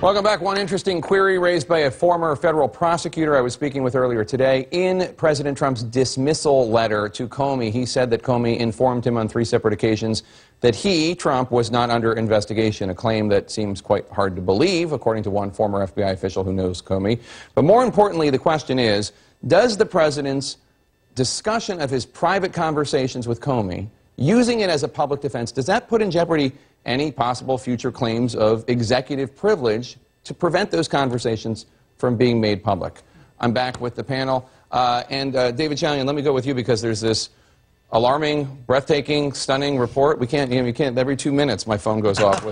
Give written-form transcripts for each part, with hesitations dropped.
Welcome back. One interesting query raised by a former federal prosecutor I was speaking with earlier today. In President Trump's dismissal letter to Comey, he said that Comey informed him on 3 separate occasions that he, Trump, was not under investigation, a claim that seems quite hard to believe, according to one former FBI official who knows Comey. But more importantly, the question is, does the president's discussion of his private conversations with Comey, using it as a public defense, does that put in jeopardy any possible future claims of executive privilege to prevent those conversations from being made public? I'm back with the panel. David Chalian, let me go with you because there's this alarming, breathtaking, stunning report. We can't, you can't, every 2 minutes my phone goes off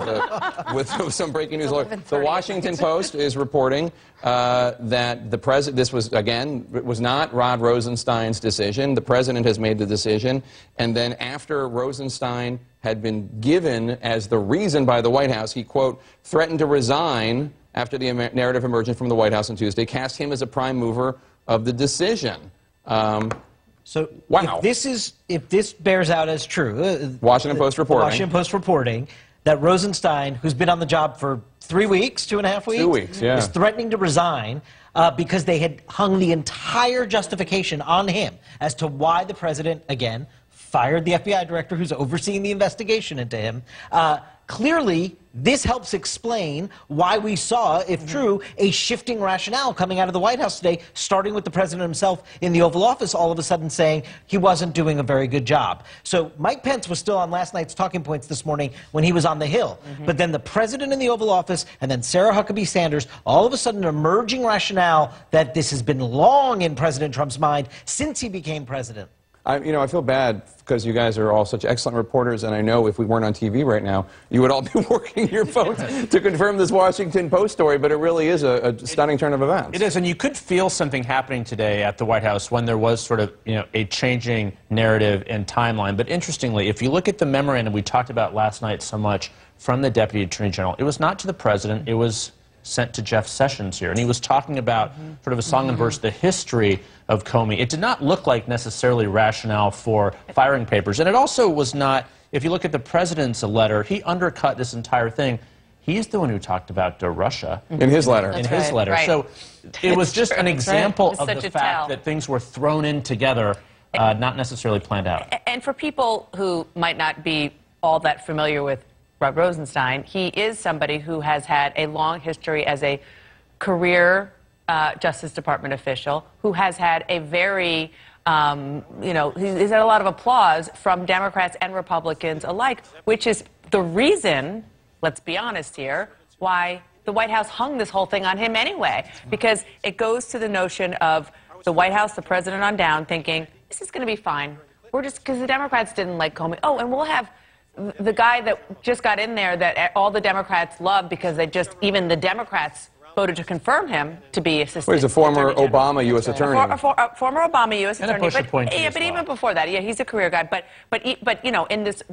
with some breaking news. The Washington Post is reporting that the president, this was, again, it was not Rod Rosenstein's decision. The president has made the decision. And then after Rosenstein had been given as the reason by the White House, he, quote, threatened to resign after the narrative emerging from the White House on Tuesday, cast him as a prime mover of the decision. So wow. if this bears out as true, Washington Post reporting that Rosenstein, who's been on the job for 3 weeks, 2.5 weeks, 2 weeks, yeah, is threatening to resign because they had hung the entire justification on him as to why the president, again, fired the FBI director who's overseeing the investigation into him. Clearly, this helps explain why we saw, if true, a shifting rationale coming out of the White House today, starting with the president himself in the Oval Office, all of a sudden saying he wasn't doing a very good job. So Mike Pence was still on last night's talking points this morning when he was on the Hill. But then the president in the Oval Office and then Sarah Huckabee Sanders, all of a sudden an emerging rationale that this has been long in President Trump's mind since he became president. I feel bad because you guys are all such excellent reporters, and I know if we weren't on TV right now, you would all be working your phones to confirm this Washington Post story, but it really is a stunning turn of events. It is, and you could feel something happening today at the White House when there was sort of, a changing narrative and timeline. But interestingly, if you look at the memorandum we talked about last night so much from the Deputy Attorney General, it was not to the President, it was sent to Jeff Sessions here. And he was talking about sort of a song and verse, the history of Comey. It did not look like necessarily rationale for firing papers. And it also was not, if you look at the President's letter, he undercut this entire thing. He's the one who talked about Russia. In his letter. In his letter. Right. So it was just an example of the fact that things were thrown in together, not necessarily planned out. And for people who might not be all that familiar with Rod Rosenstein, he is somebody who has had a long history as a career Justice Department official, who has had a very, he's had a lot of applause from Democrats and Republicans alike, which is the reason, let's be honest here, why the White House hung this whole thing on him anyway, because it goes to the notion of the White House, the president on down, thinking, this is going to be fine. We're just, because the Democrats didn't like Comey. Oh, and we'll have the guy that just got in there that all the Democrats love because even the Democrats voted to confirm him to be assistant. Well, he's a former Obama U.S. attorney. Former Obama U.S. attorney. But even before that, yeah, he's a career guy. But in this,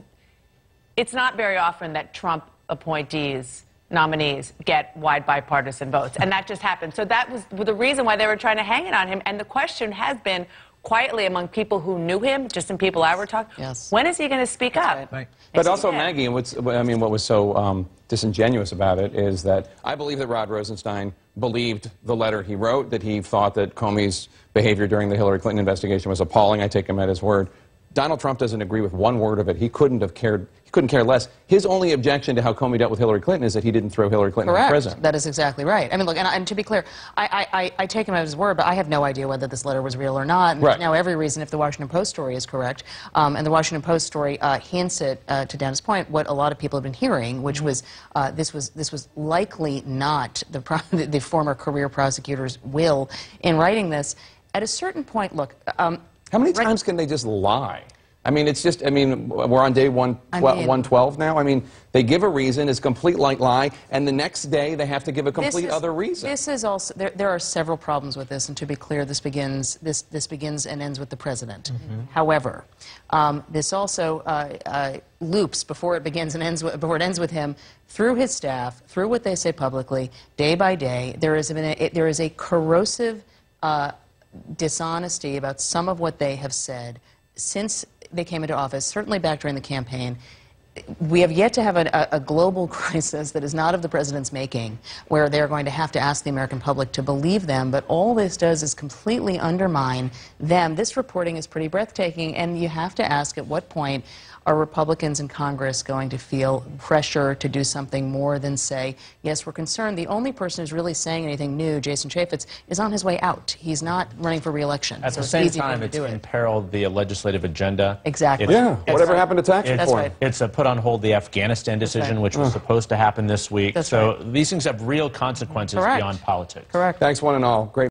it's not very often that Trump appointees, nominees, get wide bipartisan votes, and that just happened. So that was the reason why they were trying to hang it on him. And the question has been, quietly among people who knew him, just in people I were talking, yes, when is he going to speak up? Right. But also, Maggie, what was so disingenuous about it is that I believe that Rod Rosenstein believed the letter he wrote, that he thought that Comey's behavior during the Hillary Clinton investigation was appalling. I take him at his word. Donald Trump doesn't agree with one word of it. He couldn't care less. His only objection to how Comey dealt with Hillary Clinton is that he didn't throw Hillary Clinton in prison. That is exactly right. I mean, look, and to be clear, I take him at his word, but I have no idea whether this letter was real or not. And there's now every reason, if the Washington Post story is correct, and the Washington Post story hints at, to Dan's point, what a lot of people have been hearing, which was this was likely not the former career prosecutor's will in writing this. At a certain point, look. How many times can they just lie? I mean, it's just, we're on day 112 now. I mean, they give a reason, it's a complete lie, and the next day they have to give a complete other reason. This is also, there are several problems with this, and to be clear, this begins and ends with the president. However, this also loops before it begins and ends before it ends with him, through his staff, through what they say publicly, day by day. There is a corrosive dishonesty about some of what they have said since they came into office, certainly back during the campaign. we have yet to have a global crisis that is not of the president's making, where they're going to have to ask the American public to believe them, but all this does is completely undermine them. This reporting is pretty breathtaking, and you have to ask, at what point are Republicans in Congress going to feel pressure to do something more than say, yes, we're concerned? The only person who's really saying anything new, Jason Chaffetz, is on his way out. He's not running for re-election. At the same time, it's imperiled the legislative agenda. Exactly. Whatever happened to tax reform? Right. It's put on hold the Afghanistan decision, which was supposed to happen this week. That's so right. these things have real consequences beyond politics. Correct. Thanks, one and all. Great.